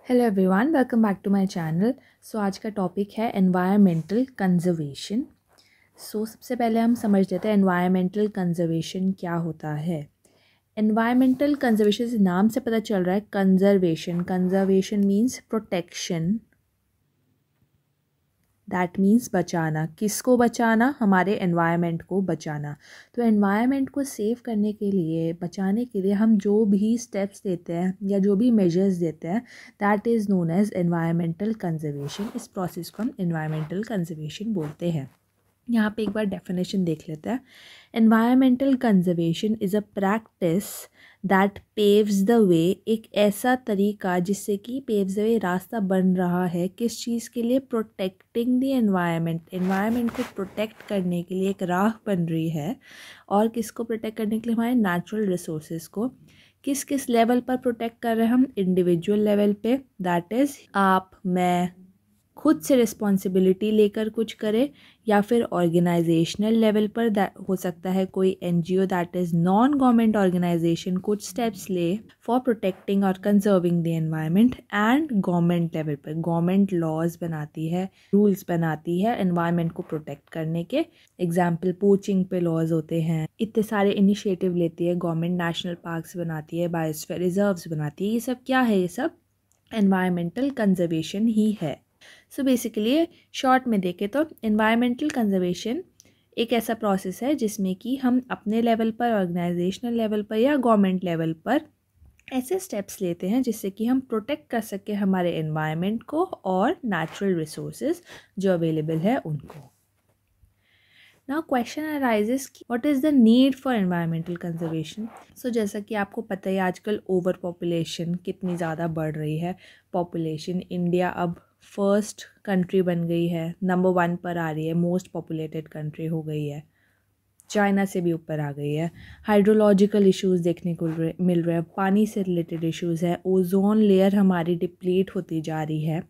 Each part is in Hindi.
Hello everyone, welcome back to my channel. So आज का टॉपिक है एनवायरमेंटल कंजर्वेशन। सबसे पहले हम समझ लेते हैं एनवायरमेंटल कंजर्वेशन क्या होता है। एनवायरमेंटल कंजर्वेशन से नाम से पता चल रहा है conservation. Conservation means protection, that means बचाना। किसको बचाना? हमारे एनवायरनमेंट को बचाना। तो एनवायरनमेंट को सेव करने के लिए, बचाने के लिए हम जो भी स्टेप्स लेते हैं या जो भी मेजर्स देते हैं, that is known as environmental conservation. इस प्रोसेस को हम एनवायरमेंटल कंजर्वेशन बोलते हैं। यहाँ पे एक बार डेफिनेशन देख लेते हैं। Environmental conservation is a practice that paves the way. एक ऐसा तरीका जिससे कि पेव्स द वे, रास्ता बन रहा है किस चीज़ के लिए? Protecting the environment. एनवायरनमेंट को प्रोटेक्ट करने के लिए एक राह बन रही है। और किसको प्रोटेक्ट करने के लिए? हमारे नेचुरल रिसोर्सेज को। किस किस लेवल पर प्रोटेक्ट कर रहे हैं हम? इंडिविजुअल लेवल पे, दैट इज़ आप, मैं खुद से रिस्पॉन्सिबिलिटी लेकर कुछ करे, या फिर ऑर्गेनाइजेशनल लेवल पर हो सकता है कोई NGO, that is non government organisation, कुछ स्टेप्स ले फॉर प्रोटेक्टिंग और conserving the environment. And government level पर गवर्नमेंट लॉज बनाती है, रूल्स बनाती है एनवायरनमेंट को प्रोटेक्ट करने के। एग्जाम्पल, पोचिंग पे लॉज होते हैं। इतने सारे इनिशिएटिव लेती है गवर्नमेंट, नेशनल पार्क्स बनाती है, बायोस्फीयर रिजर्व्स बनाती है। ये सब क्या है? ये सब एनवायरमेंटल कंजर्वेशन ही है। सो बेसिकली शॉर्ट में देखें तो एनवायरमेंटल कंजर्वेशन एक ऐसा प्रोसेस है जिसमें कि हम अपने लेवल पर, ऑर्गेनाइजेशनल लेवल पर या गवर्नमेंट लेवल पर ऐसे स्टेप्स लेते हैं जिससे कि हम प्रोटेक्ट कर सकें हमारे एनवायरनमेंट को और नेचुरल रिसोर्सेज जो अवेलेबल है उनको। नाउ क्वेश्चन अराइजेस कि what is the need for environmental conservation. So जैसा कि आपको पता है आजकल ओवर पॉपुलेशन कितनी ज़्यादा बढ़ रही है। पॉपुलेशन, इंडिया अब फर्स्ट कंट्री बन गई है, नंबर 1 पर आ रही है, मोस्ट पॉपुलेटेड कंट्री हो गई है, चाइना से भी ऊपर आ गई है। हाइड्रोलॉजिकल इश्यूज़ देखने को मिल रहे हैं, पानी से रिलेटेड इश्यूज़ है, ओजोन लेयर हमारी डिप्लीट होती जा रही है,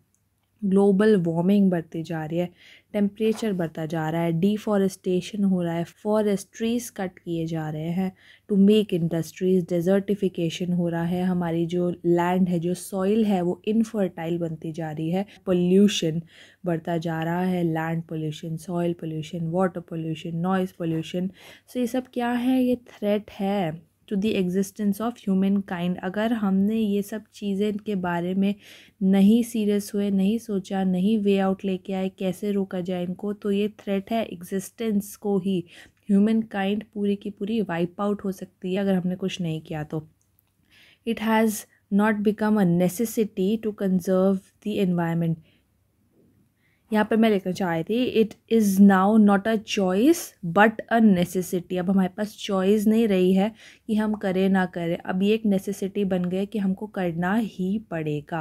ग्लोबल वार्मिंग बढ़ती जा रही है, टेम्परेचर बढ़ता जा रहा है, डिफॉरेस्टेशन हो रहा है, फॉरेस्ट्रीज कट किए जा रहे हैं टू मेक इंडस्ट्रीज, डेजर्टिफिकेशन हो रहा है, हमारी जो लैंड है, जो सॉइल है वो इनफर्टाइल बनती जा रही है, पोल्यूशन बढ़ता जा रहा है, land pollution, soil pollution, water pollution, noise pollution. So ये सब क्या है? ये थ्रेट है to the existence of humankind. अगर हमने ये सब चीज़ें के बारे में नहीं सीरियस हुए, नहीं सोचा, नहीं वे आउट लेके आए कैसे रोका जाए इनको, तो ये थ्रेट है एग्जिस्टेंस को ही। ह्यूमन काइंड पूरी की पूरी वाइप आउट हो सकती है अगर हमने कुछ नहीं किया तो। It has not become a necessity to conserve the environment. यहाँ पर मैं लिखना चाह रही थी, it is now not a choice but a necessity. अब हमारे पास चॉइस नहीं रही है कि हम करें ना करें, अब ये एक नेसेसिटी बन गई कि हमको करना ही पड़ेगा।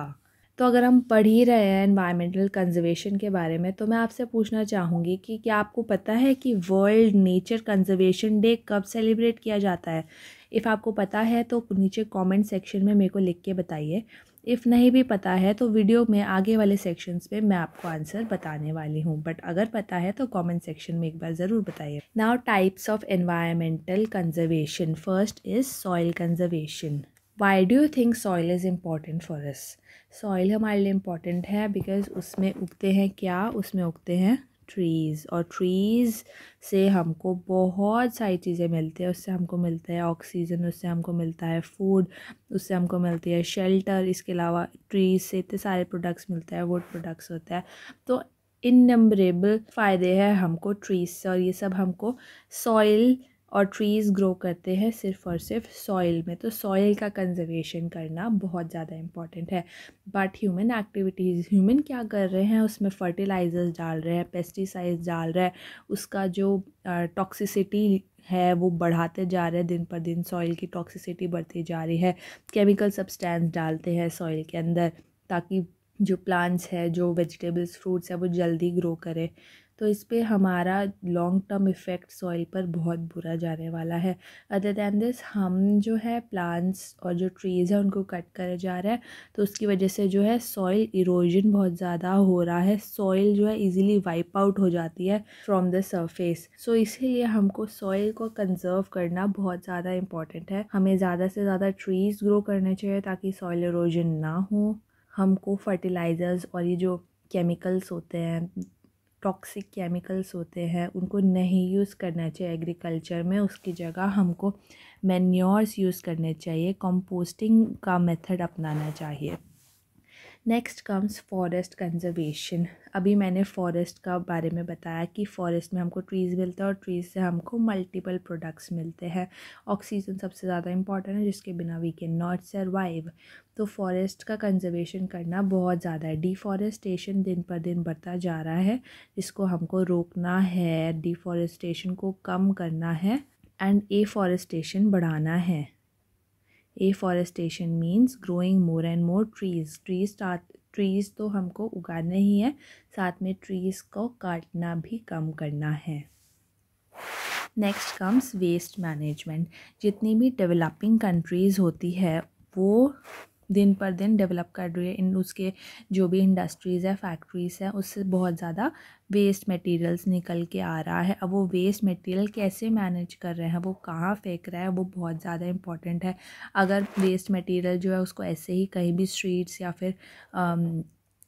तो अगर हम पढ़ ही रहे हैं एनवायरमेंटल कंजर्वेशन के बारे में, तो मैं आपसे पूछना चाहूँगी कि क्या आपको पता है कि वर्ल्ड नेचर कंजर्वेशन डे कब सेलिब्रेट किया जाता है? इफ़ आपको पता है तो नीचे कमेंट सेक्शन में मेरे को लिख के बताइए। इफ़ नहीं भी पता है तो वीडियो में आगे वाले सेक्शंस में मैं आपको आंसर बताने वाली हूँ, बट अगर पता है तो कमेंट सेक्शन में एक बार ज़रूर बताइए। Now types of environmental conservation. First is soil conservation. Why do you think soil is important for us? Soil हमारे लिए इम्पॉर्टेंट है बिकॉज उसमें उगते हैं क्या? उसमें उगते हैं ट्रीज़, और ट्रीज़ से हमको बहुत सारी चीज़ें मिलती है। उससे हमको मिलता है ऑक्सीजन, उससे हमको मिलता है फूड, उससे हमको मिलती है शेल्टर। इसके अलावा ट्रीज़ से इतने सारे प्रोडक्ट्स मिलते हैं, वुड प्रोडक्ट्स होता है। तो इननंबरेबल फ़ायदे हैं हमको ट्रीज़ से, और ये सब हमको सॉइल और ट्रीज़ ग्रो करते हैं सिर्फ़ और सिर्फ सॉइल में। तो सॉइल का कंजर्वेशन करना बहुत ज़्यादा इम्पॉर्टेंट है। बट ह्यूमन एक्टिविटीज़, ह्यूमन क्या कर रहे हैं? उसमें फर्टिलाइजर्स डाल रहे हैं, पेस्टिसाइड्स डाल रहे हैं, उसका जो टॉक्सिसिटी है वो बढ़ाते जा रहे हैं, दिन पर दिन सॉइल की टॉक्सिसिटी बढ़ती जा रही है। केमिकल सब्सटेंस डालते हैं सॉइल के अंदर ताकि जो प्लांट्स है, जो वेजिटेबल्स, फ्रूट्स है, वो जल्दी ग्रो करे। तो इस पे हमारा लॉन्ग टर्म इफ़ेक्ट सॉइल पर बहुत बुरा जाने वाला है। अदर दैन दिस, हम जो है प्लांट्स और जो ट्रीज़ है उनको कट करे जा रहे हैं, तो उसकी वजह से जो है सॉइल इरोजन बहुत ज़्यादा हो रहा है। सॉइल जो है इजीली वाइप आउट हो जाती है फ्रॉम द सरफेस। सो इसीलिए हमको सॉइल को कंजर्व करना बहुत ज़्यादा इंपॉर्टेंट है। हमें ज़्यादा से ज़्यादा ट्रीज़ ग्रो करने चाहिए ताकि सॉइल इरोजन ना हो। हमको फर्टिलाइज़र्स और ये जो केमिकल्स होते हैं, टॉक्सिक केमिकल्स होते हैं, उनको नहीं यूज़ करना चाहिए एग्रीकल्चर में। उसकी जगह हमको मैन्योर्स यूज़ करने चाहिए, कंपोस्टिंग का मेथड अपनाना चाहिए। Next comes forest conservation. अभी मैंने फॉरेस्ट का बारे में बताया कि फ़ॉरेस्ट में हमको ट्रीज़ मिलते हैं और ट्रीज़ से हमको मल्टीपल प्रोडक्ट्स मिलते हैं। ऑक्सीजन सबसे ज़्यादा इंपॉर्टेंट है, जिसके बिना वी कैन नॉट सर्वाइव। तो फॉरेस्ट का कंजर्वेशन करना बहुत ज़्यादा है। डिफॉरेस्टेशन दिन पर दिन बढ़ता जा रहा है, जिसको हमको रोकना है, डिफॉरेस्टेशन को कम करना है एंड एफॉरेस्टेशन बढ़ाना है। Afforestation means growing more and more trees. Trees तो हमको उगाने ही है, साथ में ट्रीज़ को काटना भी कम करना है। Next comes waste management. जितनी भी डेवलपिंग कंट्रीज़ होती है वो दिन पर दिन डेवलप कर रही है। इन उसके जो भी इंडस्ट्रीज़ है, फैक्ट्रीज़ हैं, उससे बहुत ज़्यादा वेस्ट मटेरियल्स निकल के आ रहा है। अब वो वेस्ट मटेरियल कैसे मैनेज कर रहे हैं, वो कहाँ फेंक रहा है, वो बहुत ज़्यादा इम्पॉर्टेंट है। अगर वेस्ट मटेरियल जो है उसको ऐसे ही कहीं भी स्ट्रीट्स या फिर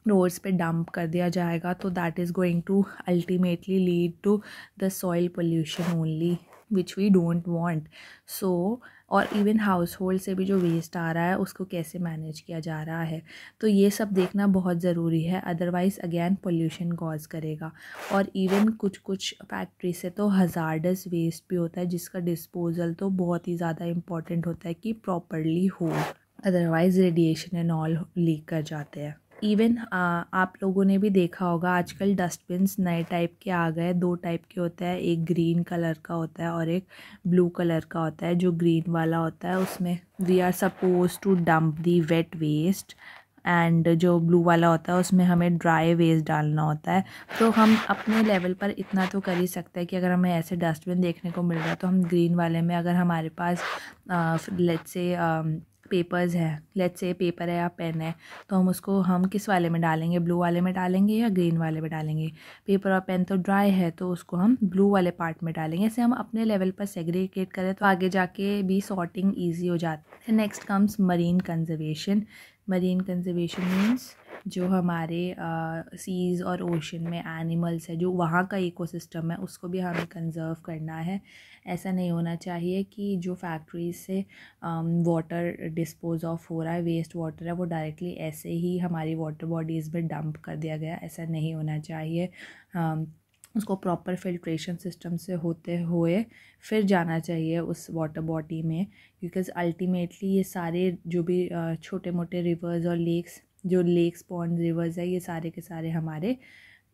रोड्स पे डंप कर दिया जाएगा, तो that is going to ultimately lead to the soil pollution only, which we don't want. So और इवन हाउस होल्ड से भी जो वेस्ट आ रहा है उसको कैसे मैनेज किया जा रहा है, तो ये सब देखना बहुत ज़रूरी है। अदरवाइज़ अगेन पोल्यूशन कॉज करेगा। और इवन कुछ फैक्ट्री से तो हज़ार्डस वेस्ट भी होता है, जिसका डिस्पोजल तो बहुत ही ज़्यादा इम्पॉर्टेंट होता है कि प्रॉपरली हो, otherwise radiation and all leak कर जाते हैं। इवन आप लोगों ने भी देखा होगा आजकल डस्टबिन्स नए टाइप के आ गए। 2 टाइप के होते हैं, एक ग्रीन कलर का होता है और एक ब्लू कलर का होता है। जो ग्रीन वाला होता है उसमें we are suppose to dump the wet waste, and जो ब्लू वाला होता है उसमें हमें ड्राई वेस्ट डालना होता है। तो हम अपने लेवल पर इतना तो कर ही सकते हैं कि अगर हमें ऐसे डस्टबिन देखने को मिल रहा है तो हम ग्रीन वाले में, अगर हमारे पास लेट्स से पेपर्स है, लेट्स से पेपर है या पेन है, तो हम किस वाले में डालेंगे, ब्लू वाले में डालेंगे या ग्रीन वाले में डालेंगे। पेपर और पेन तो ड्राई है तो उसको हम ब्लू वाले पार्ट में डालेंगे। ऐसे हम अपने लेवल पर सेग्रीगेट करें तो आगे जाके भी सॉर्टिंग ईजी हो जाती है। Next comes marine conservation. Marine conservation means जो हमारे सीज़ और ओशन में एनिमल्स है, जो वहाँ का इकोसिस्टम है, उसको भी हमें कंजर्व करना है। ऐसा नहीं होना चाहिए कि जो फैक्ट्रीज से वाटर डिस्पोज ऑफ हो रहा है, वेस्ट वाटर है, वो डायरेक्टली ऐसे ही हमारी वाटर बॉडीज़ में डंप कर दिया गया। ऐसा नहीं होना चाहिए। उसको प्रॉपर फिल्ट्रेशन सिस्टम से होते हुए फिर जाना चाहिए उस वाटर बॉडी में, बिकॉज़ अल्टीमेटली ये सारे जो भी छोटे मोटे रिवर्स और लेक्स, जो लेक्स पॉन्ड रिवर्स है, ये सारे के सारे हमारे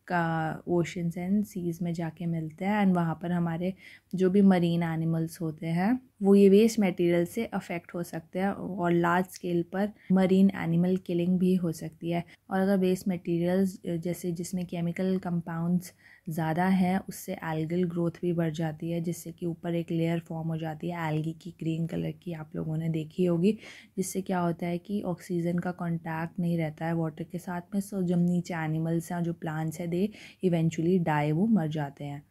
का ओशंस एंड सीज़ में जाके मिलते हैं। एंड वहाँ पर हमारे जो भी मरीन एनिमल्स होते हैं वो ये वेस्ट मटेरियल से अफेक्ट हो सकते हैं, और लार्ज स्केल पर मरीन एनिमल किलिंग भी हो सकती है। और अगर वेस्ट मटेरियल्स जैसे जिसमें केमिकल कंपाउंड्स ज़्यादा हैं, उससे एल्गल ग्रोथ भी बढ़ जाती है, जिससे कि ऊपर एक लेयर फॉर्म हो जाती है एल्गी की, ग्रीन कलर की, आप लोगों ने देखी होगी। जिससे क्या होता है कि ऑक्सीजन का कांटेक्ट नहीं रहता है वाटर के साथ में। सो जब नीचे एनिमल्स हैं, जो प्लांट्स हैं, दे इवेंचुअली डाई, वो मर जाते हैं।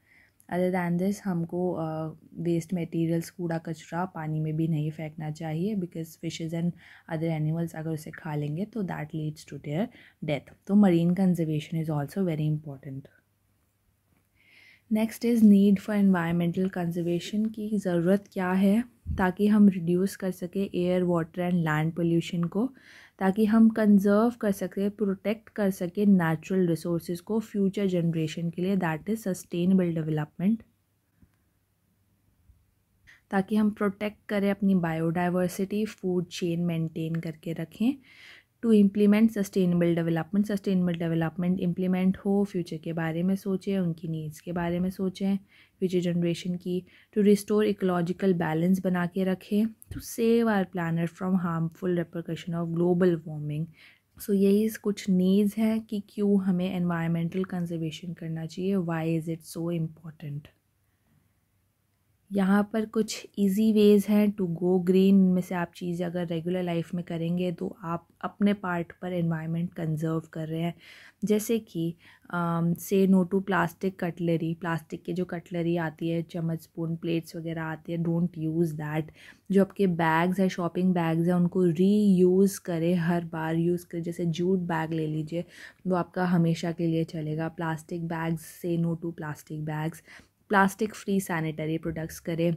अदर दैन दिस हमको वेस्ट मटेरियल्स, कूड़ा कचरा पानी में भी नहीं फेंकना चाहिए, because fishes and other animals अगर उसे खा लेंगे तो that leads to their death. तो marine conservation is also very important. Next is need for environmental conservation की ज़रूरत क्या है, ताकि हम रिड्यूस कर सके air, water and land pollution को, ताकि हम कंजर्व कर सके, प्रोटेक्ट कर सके नेचुरल रिसोर्सेज को फ्यूचर जनरेशन के लिए, दैट इज़ सस्टेनेबल डेवलपमेंट। ताकि हम प्रोटेक्ट करें अपनी बायोडाइवर्सिटी, फूड चेन मेंटेन करके रखें। To implement sustainable development implement हो, फ्यूचर के बारे में सोचें, उनकी नीड्स के बारे में सोचें, फ्यूचर जनरेशन की। टू रिस्टोर इकोलॉजिकल बैलेंस बना के रखें, to save our planet from harmful repercussion of global warming. So यही कुछ नीड्स हैं कि क्यों हमें एनवायरमेंटल कंजर्वेशन करना चाहिए, why is it so important. यहाँ पर कुछ इजी वेज़ हैं टू गो ग्रीन। इनमें से आप चीज़ अगर रेगुलर लाइफ में करेंगे तो आप अपने पार्ट पर एनवायरनमेंट कंजर्व कर रहे हैं। जैसे कि say no to plastic cutlery. Plastic की जो कटलरी आती है, चम्मच स्पून प्लेट्स वगैरह आती है, डोंट यूज़ दैट। जो आपके बैग्स हैं, शॉपिंग बैग्स हैं, उनको रीयूज़ करें, हर बार यूज़ करें। जैसे जूट बैग ले लीजिए, वो आपका हमेशा के लिए चलेगा। Plastic bags, say no to plastic bags. Plastic free sanitary products करें।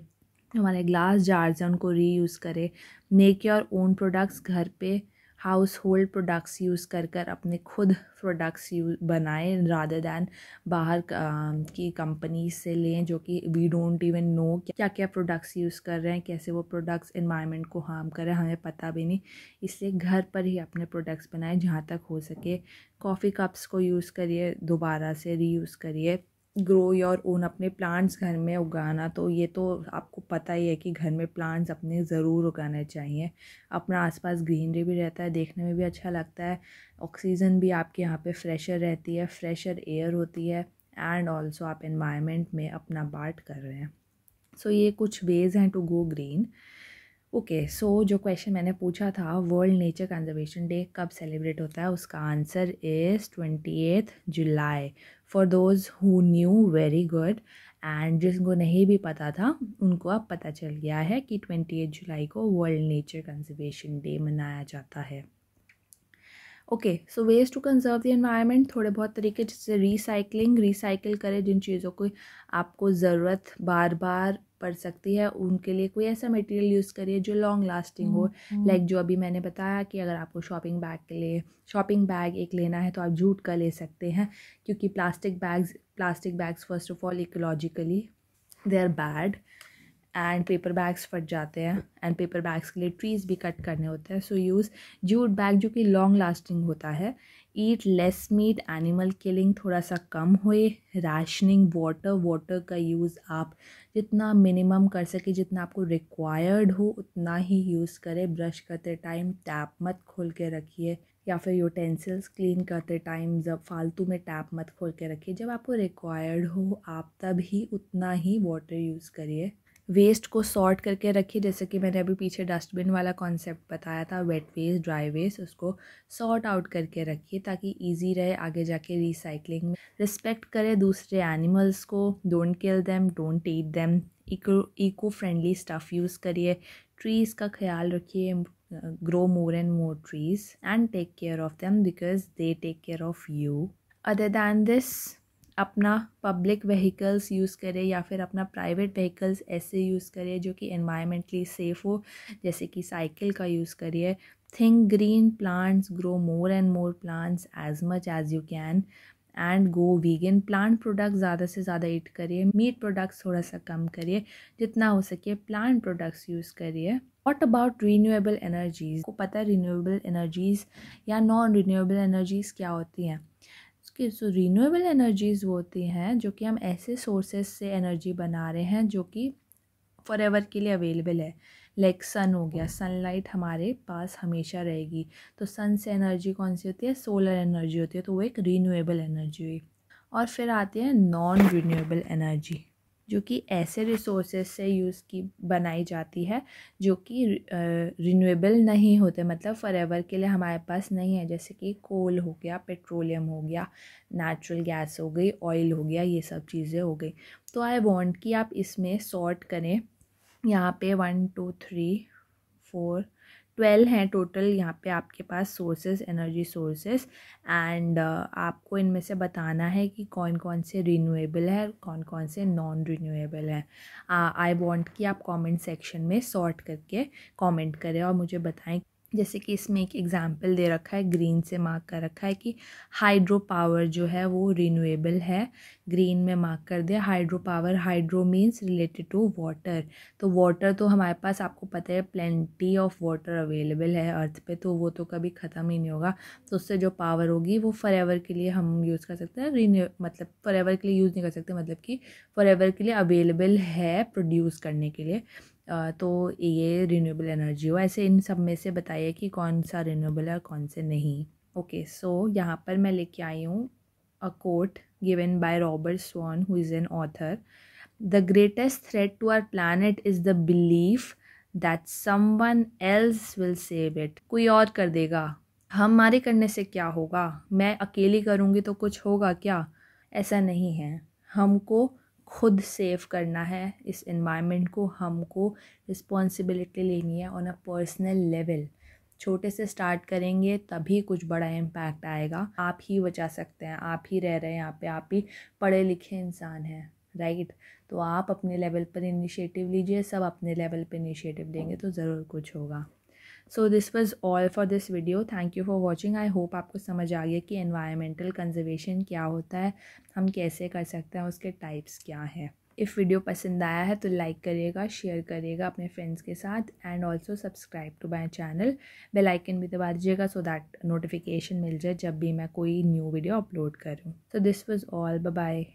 हमारे ग्लास जार्स हैं उनको रीयूज़ करें। Make your own products. घर पे हाउस होल्ड प्रोडक्ट्स यूज़ कर कर अपने खुद प्रोडक्ट्स बनाएं, रादर दैन बाहर की कंपनी से लें जो कि वी डोंट इवन नो क्या क्या प्रोडक्ट्स यूज़ कर रहे हैं, कैसे वो प्रोडक्ट्स एनवायरनमेंट को हार्म कर रहे हैं, हमें पता भी नहीं। इसलिए घर पर ही अपने प्रोडक्ट्स बनाएं जहाँ तक हो सके। कॉफ़ी कप्स को यूज़ करिए, दोबारा से रीयूज़ करिए। Grow your own. अपने प्लांट्स घर में उगाना, तो ये तो आपको पता ही है कि घर में प्लांट्स अपने ज़रूर उगाने चाहिए। अपना आसपास ग्रीनरी भी रहता है, देखने में भी अच्छा लगता है, ऑक्सीजन भी आपके यहाँ पे फ्रेशर रहती है, फ्रेशर एयर होती है, एंड ऑल्सो आप एनवायरनमेंट में अपना पार्ट कर रहे हैं। सो ये कुछ वेज़ हैं टू गो ग्रीन। ओके, सो जो क्वेश्चन मैंने पूछा था, वर्ल्ड नेचर कंजर्वेशन डे कब सेलिब्रेट होता है, उसका answer is 28 July. For those who knew, very good. And जिनको नहीं भी पता था उनको अब पता चल गया है कि 28 जुलाई को वर्ल्ड नेचर कंजर्वेशन डे मनाया जाता है। Okay, so ways to conserve the environment, थोड़े बहुत तरीके, जैसे रिसाइकिल करें। जिन चीज़ों को आपको ज़रूरत बार बार पड़ सकती है, उनके लिए कोई ऐसा मटेरियल यूज़ करिए जो लॉन्ग लास्टिंग हो। लाइक जो अभी मैंने बताया कि अगर आपको शॉपिंग बैग एक लेना है तो आप जूट का ले सकते हैं, क्योंकि plastic bags first of all ecologically they are bad, and paper bags फट जाते हैं, एंड पेपर बैग्स के लिए ट्रीज़ भी कट करने होते हैं। सो यूज़ जूट बैग जो कि लॉन्ग लास्टिंग होता है। Eat less meat, animal killing थोड़ा सा कम होए। राशनिंग वाटर का यूज़ आप जितना मिनिमम कर सके, जितना आपको रिक्वायर्ड हो उतना ही यूज़ करें। ब्रश करते टाइम टैप मत खोल के रखिए, या फिर यूटेंसिल्स क्लीन करते टाइम जब फालतू में टैप मत खोल के रखिए। जब आपको रिक्वायर्ड हो आप तब ही उतना ही वाटर यूज़ करिए। वेस्ट को सॉर्ट करके रखिए, जैसे कि मैंने अभी पीछे डस्टबिन वाला कॉन्सेप्ट बताया था, वेट वेस्ट, ड्राई वेस्ट, उसको सॉर्ट आउट करके रखिए ताकि इजी रहे आगे जाके रिसाइकलिंग में। रिस्पेक्ट करें दूसरे एनिमल्स को, don't kill them, don't eat them. Eco friendly stuff use करिए। ट्रीज़ का ख्याल रखिए, grow more and more trees and take care of them because they take care of you. Other than this, अपना पब्लिक व्हीकल्स यूज़ करें या फिर अपना प्राइवेट व्हीकल्स ऐसे यूज़ करिए जो कि एनवायरमेंटली सेफ़ हो, जैसे कि साइकिल का यूज़ करिए। Think green, plants, grow more and more plants as much as you can, and go vegan. Plant products ज़्यादा से ज़्यादा ईट करिए, मीट प्रोडक्ट्स थोड़ा सा कम करिए, जितना हो सके प्लांट प्रोडक्ट्स यूज़ करिए। What about renewable energies? को पता है रीन्यूएबल एनर्जीज़ या नॉन रीन्यूएबल एनर्जीज़ क्या होती हैं? सो रीन्यूएबल एनर्जीज़ वो होती हैं जो कि हम ऐसे सोर्सेज से एनर्जी बना रहे हैं जो कि फॉर एवर के लिए अवेलेबल है। लाइक सन हो गया, सनलाइट हमारे पास हमेशा रहेगी, तो सन से एनर्जी कौन सी होती है? सोलर एनर्जी होती है, तो वो एक रीन्यूएबल एनर्जी हुई। और फिर आती है नॉन रीन्यूएबल एनर्जी, जो कि ऐसे रिसोर्सेज से यूज़ की बनाई जाती है जो कि रिन्यूएबल नहीं होते, मतलब फॉर एवर के लिए हमारे पास नहीं है, जैसे कि कोल हो गया, पेट्रोलियम हो गया, नेचुरल गैस हो गई, ऑयल हो गया, ये सब चीज़ें हो गई। तो आई वांट कि आप इसमें सॉर्ट करें। यहाँ पे 1 2 3 4 12 हैं टोटल यहाँ पे आपके पास सोर्सेज, एनर्जी सोर्सेज, एंड आपको इनमें से बताना है कि कौन कौन से रिन्यूएबल है, कौन कौन से नॉन रिन्यूएबल है। आई वांट कि आप कमेंट सेक्शन में सॉर्ट करके कमेंट करें और मुझे बताएं। जैसे कि इसमें एक एग्जांपल दे रखा है, ग्रीन से मार्क कर रखा है कि हाइड्रो पावर जो है वो रिन्यूएबल है, ग्रीन में मार्क कर दिया। Hydro power, hydro means related to water, तो वाटर तो हमारे पास आपको पता है प्लेंटी ऑफ वाटर अवेलेबल है अर्थ पे, तो वो तो कभी ख़त्म ही नहीं होगा, तो उससे जो पावर होगी वो फॉर एवर के लिए हम यूज़ कर सकते हैं। मतलब फॉर एवर के लिए यूज़ नहीं कर सकते, मतलब कि फॉर एवर के लिए अवेलेबल है प्रोड्यूस करने के लिए। तो ये रिन्यूएबल एनर्जी हो। ऐसे इन सब में से बताइए कि कौन सा रिन्यूएबल है और कौन से नहीं। ओके, सो यहाँ पर मैं लेके आई हूँ a quote given by Robert Swan who is an author. The greatest threat to our planet is the belief that someone else will save it. कोई और कर देगा, हमारे करने से क्या होगा, मैं अकेली करूँगी तो कुछ होगा क्या? ऐसा नहीं है। हमको खुद सेव करना है इस एनवायरनमेंट को, हमको रिस्पॉन्सिबिलिटी लेनी है ऑन अ पर्सनल लेवल। छोटे से स्टार्ट करेंगे तभी कुछ बड़ा इम्पैक्ट आएगा। आप ही बचा सकते हैं, आप ही रह रहे हैं यहाँ पे, आप ही पढ़े लिखे इंसान हैं, राइट? तो आप अपने लेवल पर इनिशिएटिव लीजिए, सब अपने लेवल पर इनिशिएटिव लेंगे तो ज़रूर कुछ होगा। सो this was all for this video. Thank you for watching. I hope आपको समझ आ गया कि एनवायरमेंटल कंजर्वेशन क्या होता है, हम कैसे कर सकते हैं, उसके टाइप्स क्या हैं। इफ़ वीडियो पसंद आया है तो लाइक करिएगा, शेयर करिएगा अपने फ्रेंड्स के साथ, and also subscribe to my channel. Bell icon भी दबा दीजिएगा सो दैट नोटिफिकेशन मिल जाए जब भी मैं कोई न्यू वीडियो अपलोड करूँ। So this was all, bye bye.